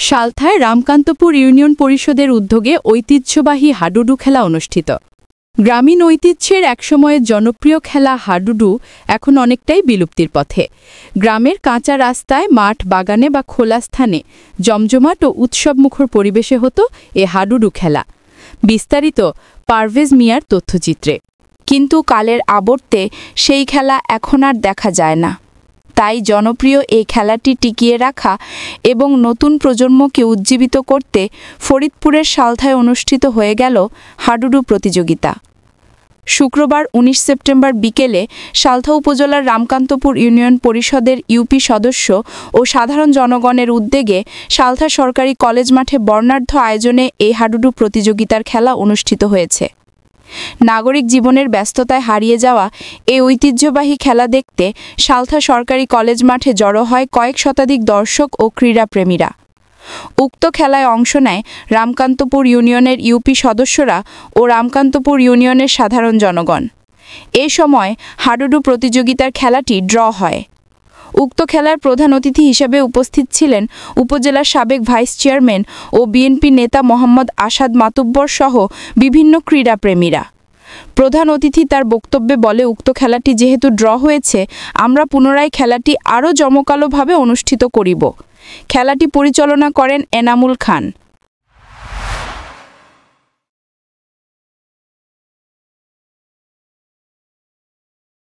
সালথায় Ramkantapur union পরিষদের উদ্যোগে ঐতিহ্যবাহী হাডুডু খেলা অনুষ্ঠিত। গ্রামীণ ঐতিহ্যের একসময়ের জনপ্রিয় খেলা হাডুডু এখন অনেকটাই বিলুপ্তির পথে। গ্রামের কাঁচা রাস্তায়, মাঠ, বাগানে বা খোলা স্থানে জমজমাট ও উৎসবমুখর পরিবেশে হতো এ হাডুডু খেলা। বিস্তারিত পারভেজ মিয়ার তথ্যচিত্রে। কিন্তু কালের আবর্তে সেই খেলা এখন আর দেখা যায় না। তাই জনপ্রিয় এই খেলাটি টিকিয়ে রাখা এবং নতুন প্রজন্মকে উজ্জীবিত করতে ফরিদপুরের সালথায় অনুষ্ঠিত হয়ে গেল হাডুডু প্রতিযোগিতা। শুক্রবার ১৯ সেপ্টেম্বর বিকেলে সালথা উপজেলার রামকান্তপুর ইউনিয়ন পরিষদের ইউপি সদস্য ও সাধারণ জনগণের উদ্যোগে সালথা সরকারি কলেজ মাঠে বর্ণাঢ্য আয়োজনে এই হাডুডু প্রতিযোগিতার খেলা অনুষ্ঠিত হয়েছে। নাগরিক জীবনের ব্যস্ততায় হারিয়ে যাওয়া এই ঐতিহ্যবাহী খেলা দেখতে সালথা সরকারি কলেজ মাঠে জড়ো হয় কয়েক শতাধিক দর্শক ও ক্রীড়াপ্রেমীরা। উক্ত খেলায় অংশ নেয় রামকান্তপুর ইউনিয়নের ইউপি সদস্যরা ও রামকান্তপুর ইউনিয়নের সাধারণ জনগণ। এ সময় হাডুডু প্রতিযোগিতার খেলাটি ড্র হয়। উক্ত খেলার প্রধান অতিথি হিসেবে উপস্থিত ছিলেন উপজেলার সাবেক ভাইস চেয়ারম্যান ও বিএনপি নেতা মোহাম্মদ আসাদ মাতুব্বর সহ বিভিন্ন ক্রীড়াপ্রেমীরা। প্রধান অতিথি তার বক্তব্যে বলে, উক্ত খেলাটি যেহেতু ড্র হয়েছে, আমরা পুনরায় খেলাটি আরও জমকালোভাবে অনুষ্ঠিত করিব। খেলাটি পরিচালনা করেন এনামুল খান।